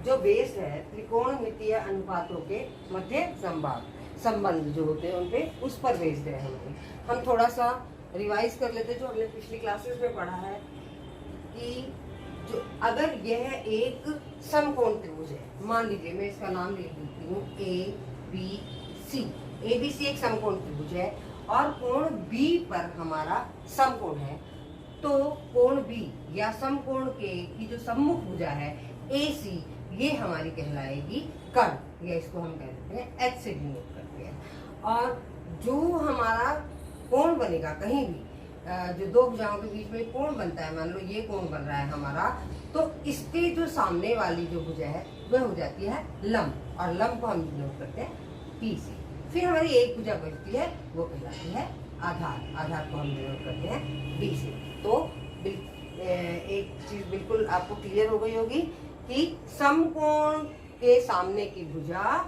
जो बेस है त्रिकोणमितीय अनुपातों के मध्य संबंध जो होते हैं उनपे उस पर बेस्ड है हम थोड़ा सा रिवाइज कर लेते जो हमने पिछली क्लासेस में पढ़ा है कि जो अगर यह एक समकोण त्रिभुज है, मान लीजिए मैं इसका नाम लिख देती हूँ ABC एक समकोण त्रिभुज है और कोण B पर हमारा समकोण है, तो कोण B या समकोण के की जो सम्मुख भुजा है AC ये हमारी कहलाएगी कर्ण, या इसको हम कहते हैं H से डिनोट करते हैं। और जो हमारा कोण बनेगा कहीं भी जो दो भुजाओं के बीच में कोण बनता है, मान लो ये कोण बन रहा है हमारा, तो इसके जो सामने वाली जो भुजा है वह हो जाती है लंब, और लंब को हम डिनोट करते हैं P से। फिर हमारी एक भुजा बचती है वो कहलाती है आधार, आधार को हम डिनोट करते हैं B से। तो एक चीज बिल्कुल आपको क्लियर हो गई होगी कि समकोण के सामने की भुजा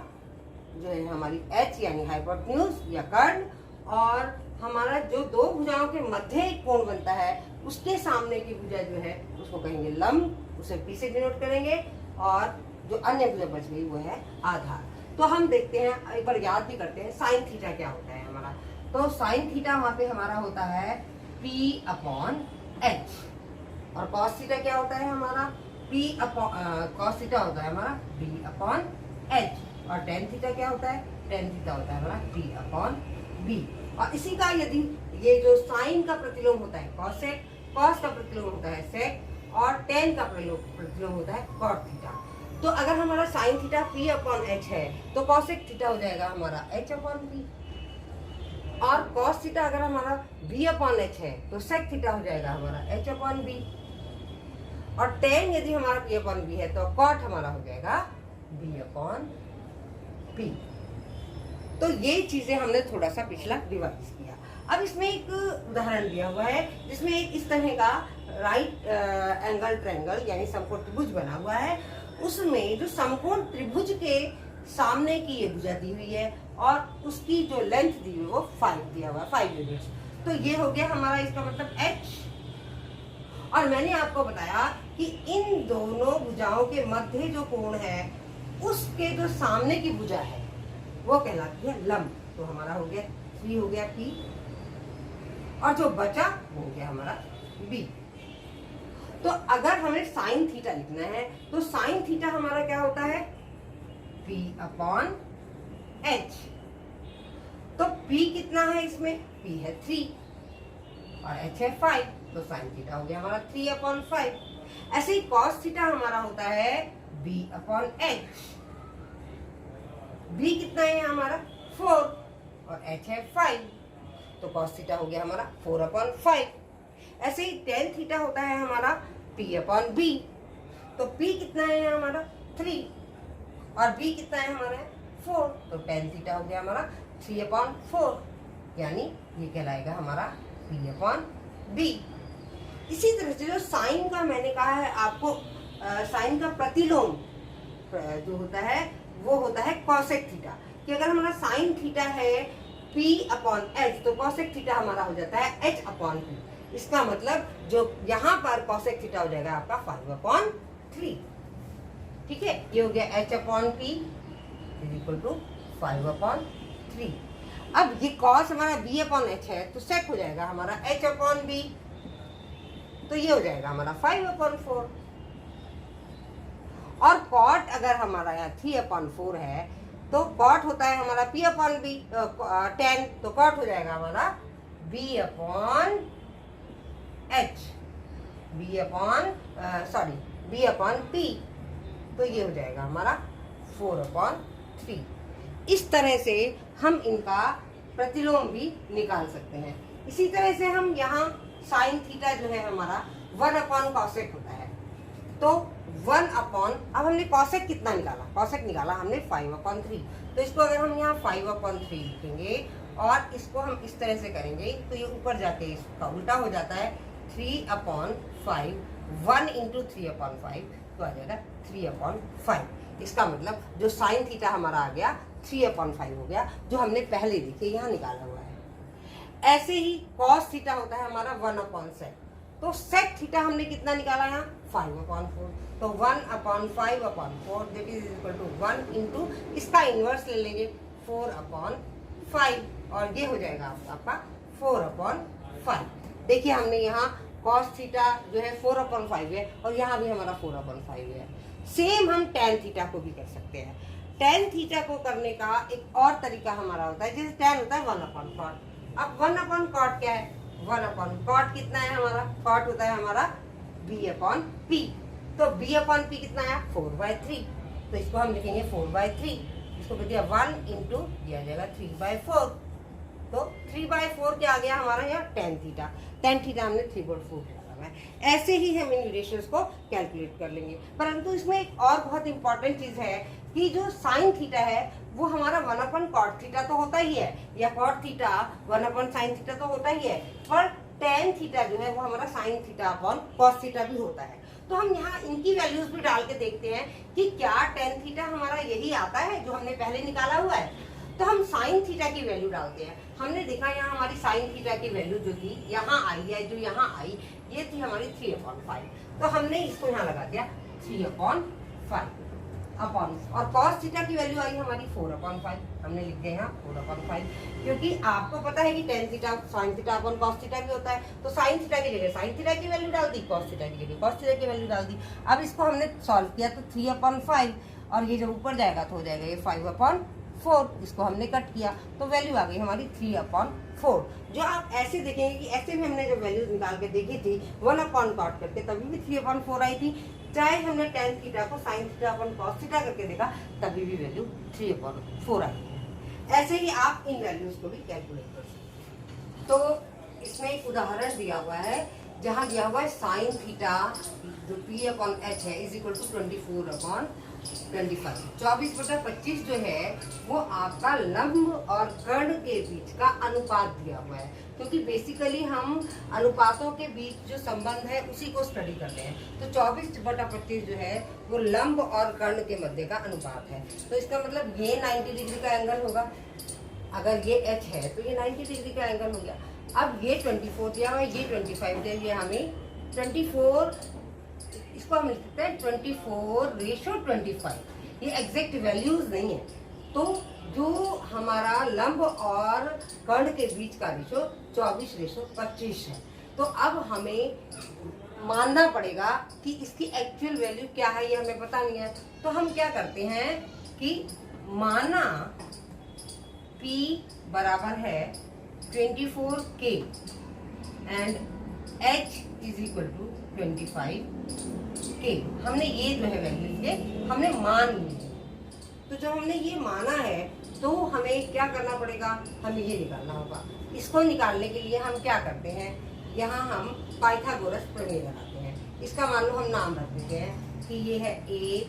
जो है हमारी H यानी हाइपोटेन्यूज या कर्ण, और हमारा जो दो भुजाओं के मध्य एक कोण बनता है उसके सामने की भुजा जो है उसको कहेंगे लंब, उसे P से डिनोट करेंगे, और जो अन्य भुजा बच गई वो है आधार। तो हम देखते हैं, एक बार याद भी करते हैं साइन थीटा क्या होता है हमारा। तो साइन थीटा वहां पे हमारा होता है P/H, और कॉस थीटा क्या होता है हमारा कॉस थीटा होता है हमारा B/H, और टेन थीटा क्या होता है, टेन थीटा होता है हमारा P/B। और इसी का यदि ये जो साइन का प्रतिलोम होता है कॉसेक, कॉस का प्रतिलोम होता है सेक, और टेन का प्रतिलोम होता है कॉट थीटा। तो अगर हमारा साइन थीटा P/H है तो कॉसेक थीटा हो जाएगा हमारा H/P, और कॉस थीटा अगर हमारा B/H है तो सेक थीटा हो जाएगा हमारा H/B, और टेन यदि हमारा P/B है तो कॉट हमारा हो जाएगा B/P। तो ये चीजें हमने थोड़ा सा पिछला रिवाइज किया। अब इसमें एक उदाहरण दिया हुआ है जिसमें एक इस तरह का राइट एंगल ट्रायंगल यानी समकोण त्रिभुज बना हुआ है, उसमें जो समकोण त्रिभुज के सामने की ये भुजा दी हुई है और उसकी जो लेंथ दी हुई है वो 5 दिया हुआ है, 5 यूनिट्स। तो ये हो गया हमारा इसका मतलब H। और मैंने आपको बताया कि इन दोनों भुजाओं के मध्य जो कोण है उसके जो सामने की भुजा है वो कहलाती है लंब। तो हमारा हो गया 3 हो गया P, और जो बचा वो हो गया हमारा B। तो अगर हमें साइन थीटा लिखना है तो साइन थीटा हमारा क्या होता है P/H। तो P कितना है इसमें, P है 3 और H है 5, तो साइन थीटा हो गया हमारा 3/5। ऐसे ही कॉस थीटा हमारा होता है B/H। B कितना है हमारा 4 और H है 5, तो कॉस थीटा हो गया हमारा 4/5। ऐसे ही टेन थीटा होता है हमारा P/B, तो P कितना है हमारा 3 और B कितना है हमारा 4, तो टेन थीटा हो गया हमारा 3/4, यानी ये कहलाएगा हमारा P/B। इसी तरह से जो साइन का मैंने कहा है आपको, साइन का प्रतिलोम जो होता है वो होता है कॉसेक थीटा, कि अगर हमारा साइन थीटा है P/H तो कॉसेक थीटा हमारा हो जाता है H/P। इसका मतलब जो यहाँ पर कॉसेक थीटा हो जाएगा आपका 5/3। ठीक है, ये हो गया H/P इक्वल टू 5/3। अब ये कॉस हमारा B/H है तो सेक हो जाएगा हमारा H/B, तो ये हो जाएगा हमारा 5/4। और कॉट अगर हमारा यहाँ 3/4 है तो कॉट होता है हमारा P/B 10, तो कॉट हो जाएगा हमारा B/P, तो ये हो जाएगा हमारा 4/3। इस तरह से हम इनका प्रतिलोम भी निकाल सकते हैं। इसी तरह से हम यहाँ साइन थीटा जो है हमारा 1/cosec होता है, तो 1/, अब हमने कॉसेक कितना निकाला, कॉसेक निकाला हमने 5/3, तो इसको अगर हम यहाँ 5/3 लिखेंगे और इसको हम इस तरह से करेंगे तो ये ऊपर जाके इसका उल्टा हो जाता है 3/5, 1 × 3/5 तो आ जाएगा 3/5। इसका मतलब जो साइन थीटा हमारा आ गया 3/5 हो गया, जो हमने पहले देखिए यहाँ निकाला हुआ है। ऐसे ही कॉस थीटा होता है हमारा 1/sec, तो sec थीटा हमने कितना निकाला यहाँ 5/4, तो 1/5/4 that is equal to 1 into इसका इनवर्स ले लेंगे 4/5 और ये हो जाएगा आपका 4/5। देखिए हमने यहाँ cos थीटा जो है 4/5 है और यहाँ भी हमारा 4/5 है। सेम हम tan थीटा को भी कर सकते हैं। tan थीटा को करने का एक और तरीका हमारा होता है, जैसे tan होता है 1/cot। अब 1/cot क्या है, 1/cot कितना है हमारा, cot होता है हमारा b/p, तो b/p कितना है 4/3, तो इसको हम लिखेंगे 4/3, इसको कर दिया 1 इंटू दिया जाएगा 3/4, तो 3/4 क्या आ गया हमारा यहाँ tan थीटा, tan थीटा हमने 3/4 लगाना है। ऐसे ही हम इन रेशियोज को कैलकुलेट कर लेंगे। परंतु इसमें एक और बहुत इंपॉर्टेंट चीज है कि जो साइन थीटा है वो हमारा 1/cot थीटा तो होता ही है, या cot थीटा 1/sin थीटा तो होता ही है, पर tan थीटा जो है वो हमारा sin theta upon cos theta भी होता है। तो हम यहाँ इनकी वैल्यूज भी डाल के देखते हैं कि क्या tan थीटा हमारा यही आता है जो हमने पहले निकाला हुआ है। तो हम sin थीटा की वैल्यू डालते हैं। हमने देखा यहाँ हमारी sin थीटा की वैल्यू जो थी यहाँ आई है, जो यहाँ आई ये थी हमारी 3/5, तो हमने इसको यहाँ लगा दिया 3/5 अपॉन, और cos थीटा की वैल्यू आई हमारी 4/5, हमने लिख दिया यहाँ 4/5, क्योंकि आपको पता है कि tan theta sin theta upon cos theta भी होता है, तो sin थीटा की जगह sin थीटा की वैल्यू डाल दी, cos थीटा की जगह cos थीटा की वैल्यू डाल दी। अब इसको हमने सॉल्व किया तो 3/5 और ये जब ऊपर जाएगा तो हो जाएगा ये 5/4, इसको हमने कट किया तो वैल्यू आ गई हमारी 3/4। जो आप ऐसे देखेंगे कि ऐसे भी हमने जब वैल्यूज निकाल के देखी थी 1/cot करके तभी भी 3/4 आई थी, चाहे हमने tan थीटा को sin theta upon cos theta करके देखा तभी भी वैल्यू 3/4 आई है। ऐसे ही आप इन वैल्यूज को भी कैलकुलेट कर सकते हैं। तो इसमें एक उदाहरण दिया हुआ है जहां दिया हुआ है sin थीटा जो p/h है इज इक्वल टू 24/25। 24/25 जो है वो आपका लंब और कर्ण के बीच का अनुपात दिया हुआ है, क्योंकि बेसिकली हम अनुपातों के बीच जो संबंध है उसी को स्टडी करते हैं। तो 24/25 जो है वो लंब और कर्ण के मध्य का अनुपात है, तो इसका मतलब ये 90 डिग्री का एंगल होगा। अगर ये h है तो ये 90 डिग्री का एंगल हो गया। अब ये 24 दिया हुआ है, ये 25 दिया, ये हमें 24, इसको हम लिख सकते हैं 24/25, ये एग्जैक्ट वैल्यूज नहीं है। तो जो हमारा लंब और कर्ण के बीच का रेशो 24/25 है, तो अब हमें मानना पड़ेगा कि इसकी एक्चुअल वैल्यू क्या है, ये हमें पता नहीं है। तो हम क्या करते हैं कि माना P बराबर है 24K and H is equal to 25K। हमने ये जो है वैल्यूज के हमने मान ली। तो जब हमने ये माना है तो हमें क्या करना पड़ेगा, हमें ये निकालना होगा। इसको निकालने के लिए हम क्या करते हैं, यहाँ हम पाइथागोरस प्रमेय लगाते हैं। इसका मान लो हम नाम रख देते हैं कि ये है A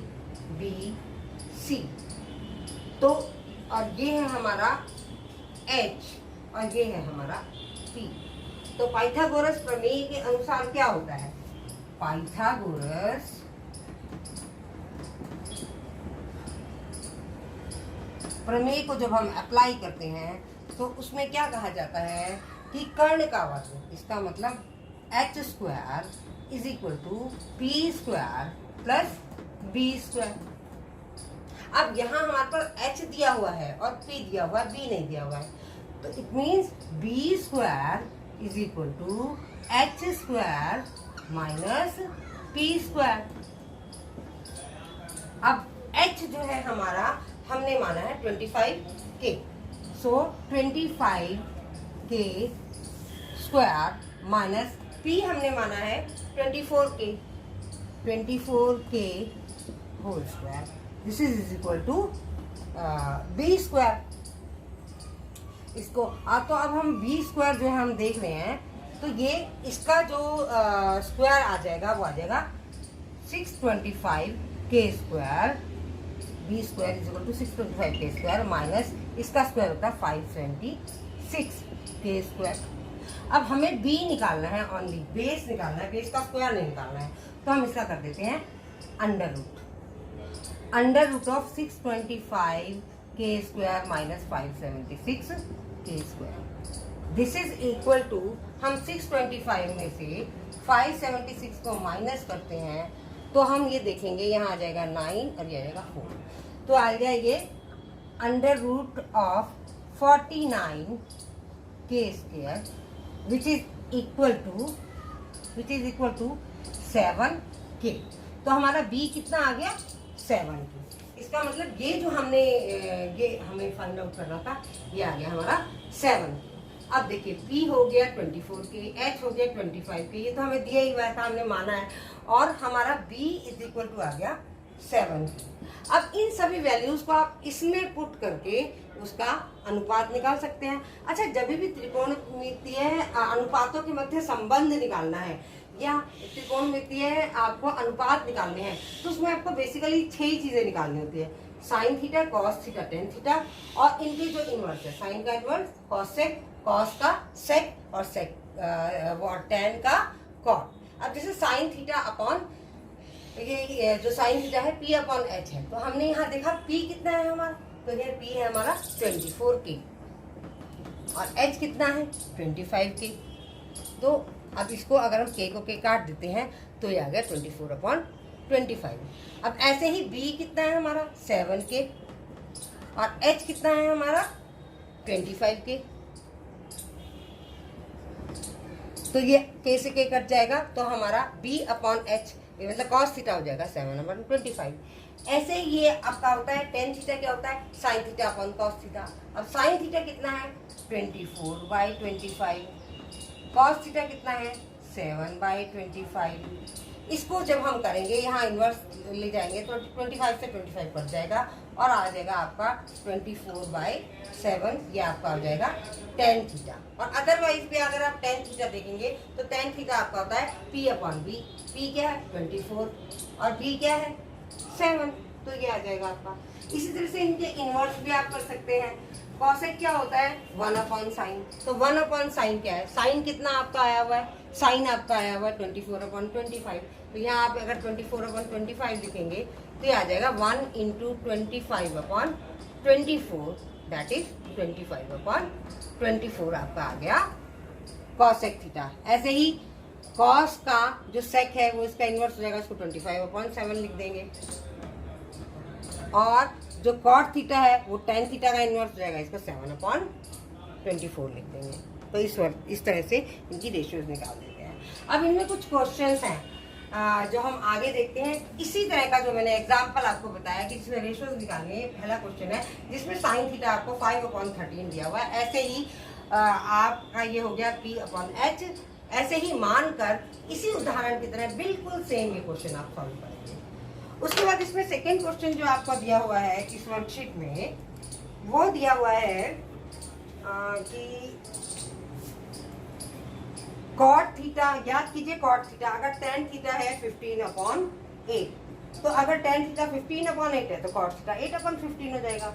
B C, तो और ये है हमारा H और ये है हमारा P। तो पाइथागोरस प्रमेय के अनुसार क्या होता है, पाइथागोरस प्रमेय को जब हम अप्लाई करते हैं तो उसमें क्या कहा जाता है कि कर्ण का वर्ग, इसका मतलब h² is equal to p² plus b²। अब यहाँ हमारे पास h दिया हुआ है और p दिया हुआ है, b नहीं दिया हुआ है, तो it means b² is equal to h² minus p²। अब h जो है हमारा हमने माना है 25K, सो 25K स्क्वायर माइनस P हमने माना है 24K whole square, this is equal to B²। इसको तो अब हम B² जो है हम देख रहे हैं, तो ये इसका जो स्क्वायर आ जाएगा वो आ जाएगा 625K square, B² is equal to 625K square minus इसका स्क्वायर होता है 526K स्क्वायर। अब हमें B निकालना है, ओनली बेस निकालना है, बेस का स्क्वायर नहीं निकालना है, तो हम इसका कर देते हैं under root of 625K square minus 576K square. This is equal to, हम 625 में से 576 को माइनस करते हैं तो हम ये देखेंगे, यहाँ आ जाएगा 9 और ये आ जाएगा 4, तो आ गया ये अंडर रूट ऑफ 49 के square which is equal to 7 के। तो हमारा b कितना आ गया 7 के। इसका मतलब ये जो हमने ये हमें फाइंड आउट करना था, ये आ गया हमारा 7 के। अब देखिए p हो गया 24 के, h हो गया 25 के, ये तो हमें दिया ही हुआ था, हमने माना है, और हमारा b इज इक्वल टू आ गया 7 के। अब इन सभी वैल्यूज को आप इसमें पुट करके उसका अनुपात निकाल सकते हैं। अच्छा, जब भी त्रिकोणमितीय अनुपातों के मध्य संबंध निकालना है या त्रिकोणमितीय आपको अनुपात निकालने हैं तो उसमें आपको बेसिकली 6 चीजें निकालनी होती है, sine theta, cos theta, tan theta, और इनके जो इनवर्स है, साइन का इनवर्स, कॉस सेक, कॉस का सेक, और सेक टेन का कॉट। अब जैसे साइन थीटा अपॉन ये जो साइन थीटा है p अपॉन h है, तो हमने यहाँ देखा p कितना है हमारा, तो ये p है हमारा 24 के और h कितना है 25 के। तो अब इसको अगर हम k को k काट देते हैं तो ये आ गया 24 अपॉन 25। अब ऐसे ही b कितना है हमारा 7 के और h कितना है हमारा 25 के, तो ये k से k कट जाएगा तो हमारा b अपॉन h मतलब कॉस थीटा हो जाएगा 7 अपॉन 25। ऐसे ही ये आपका होता है टेन थीटा, क्या होता है sign theta upon cos theta. अब साइन थीटा कितना है 24/25, कॉस थीटा कितना है 7/25। इसको जब हम करेंगे यहाँ इन्वर्स ले जाएंगे तो 25 से 25 कट जाएगा और आ जाएगा आपका 24/7, ये आपका हो जाएगा टेन थीटा। और अदरवाइज भी अगर आप टेन थीटा देखेंगे तो टेन थीटा आपका होता है p अपॉन b। p क्या है 24 और b क्या है 7, तो ये आ जाएगा आपका। इसी तरह से इनके इनवर्स भी आप कर सकते हैं। कॉसेक क्या होता है 1 अपॉन साइन, तो 1 अपॉन साइन क्या है, साइन कितना आपका आया हुआ है, साइन आपका आया हुआ है 24 अपॉन 25, तो यहाँ आप अगर 24 अपॉन 25 लिखेंगे तो ये आ जाएगा 1 into 25 upon 24, that is 25 upon 24 आपका आ गया कॉसेक थीटा। ऐसे ही कॉस का जो सेक है वो इसका इनवर्स हो जाएगा, उसको 25 अपॉन 7 लिख देंगे, और जो कॉट थीटा है वो टेन थीटा का इनवर्स हो जाएगा, इसको 7 अपॉन 24 लिख देंगे। तो इस तरह से इनकी रेशियोज निकाल देते हैं। अब इनमें कुछ क्वेश्चंस हैं जो हम आगे देखते हैं। इसी तरह का जो मैंने एग्जाम्पल आपको बताया कि इसमें रेशियोज निकालने है, पहला क्वेश्चन है जिसमें साइन थीटा आपको 5 अपॉन 13 दिया हुआ है। ऐसे ही आपका ये हो गया p अपॉन h। ऐसे ही मानकर इसी उदाहरण की तरह बिल्कुल सेम ये क्वेश्चन आप सॉल्व करेंगे। उसके बाद इसमें सेकेंड क्वेश्चन जो आपका दिया हुआ है इस वर्कशीट में, वो दिया हुआ है कि कॉट थीटा, याद कीजिए कॉट थीटा अगर टेन थीटा है 15 अपॉन 8, तो अगर टेन थीटा 15 अपॉन 8 है तो कॉट थीटा 8 अपॉन 15 हो जाएगा।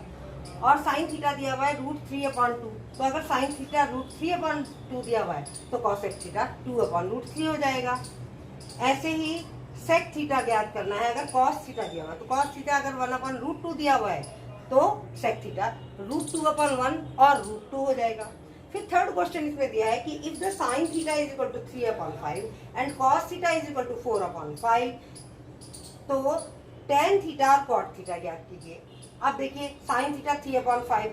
और साइन थीटा दिया हुआ है √3 अपॉन 2, तो अगर साइन थीटा √3 अपॉन 2 दिया हुआ है तो कॉसेक थीटा 2 अपॉन √3 हो जाएगा। ऐसे ही सेक थीटा ज्ञात करना है, अगर कॉस थीटा दिया हुआ है तो कॉस थीटा अगर 1 अपॉन √2 दिया हुआ है तो सेक थीटा √2 अपॉन 1 और √2 हो जाएगा। फिर थर्ड क्वेश्चन इसमें दिया है कि if the sine theta is equal to 3 upon 5 and cos theta is equal to 4 upon 5, तो टेन थीटा और कॉट थीटा ज्ञात कीजिए। अब देखिए sine theta 3 upon 5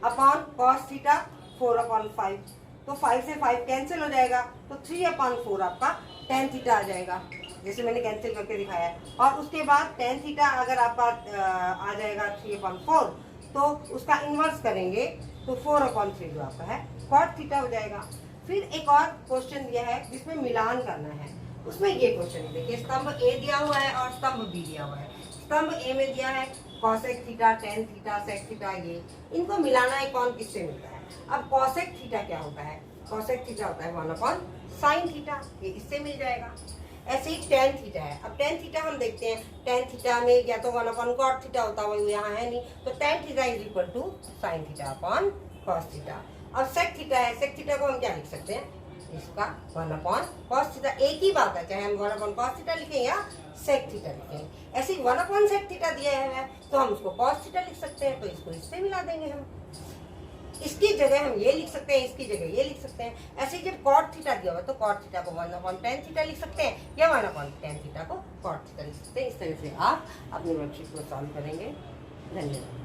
upon cos theta 4 upon 5, तो 5 से 5 कैंसिल हो जाएगा, तो 3 अपॉन 4 आपका टेन थीटा आ जाएगा, जैसे मैंने कैंसिल करके दिखाया है। और उसके बाद टेन थीटा अगर आपका आ जाएगा 3 अपॉन 4, तो उसका इन्वर्स करेंगे तो 4 अपॉन 3 जो आपका है कॉट थीटा हो जाएगा। फिर एक और क्वेश्चन दिया है जिसमें मिलान करना है, उसमें ये क्वेश्चन देखिए, स्तंभ ए दिया हुआ है और स्तंभ बी दिया हुआ है। स्तंभ ए में दिया है cosec theta, tan theta, sec theta, ये इनको मिलाना है कौन किससे मिलता है। अब कॉसेक थीटा क्या होता है, कॉसेक थीटा होता है 1 अपॉन साइन थीटा, ये इससे मिल जाएगा। ऐसे ही टेन थीटा है, अब टेन थीटा हम देखते हैं, टेन थीटा में या तो 1 अपॉन कॉट थीटा होता है, वो यहाँ है नहीं, तो tan theta is equal to sine theta upon cos theta. अब सेक थीटा है, सेक थीटा को हम क्या लिख सकते हैं, इसका 1 अपॉन कॉस थीटा, एक ही बात है, चाहे हम 1 अपॉन कॉस थीटा लिखें या सेक थीटा लिखें। ऐसे ही 1 अपॉन सेक थीटा दिया है तो हम उसको कॉस थीटा लिख सकते हैं, तो इसको इससे मिला देंगे हम। इसकी जगह हम ये लिख सकते हैं, इसकी जगह ये लिख सकते हैं। ऐसे ही जब कॉट थीटा दिया हुआ तो कॉट थीटा को 1/tan थीटा लिख सकते हैं या 1/tan थीटा को कॉट थीटा लिख सकते हैं। इस तरह से आप अपने वर्कशीट को सॉल्व करेंगे। धन्यवाद।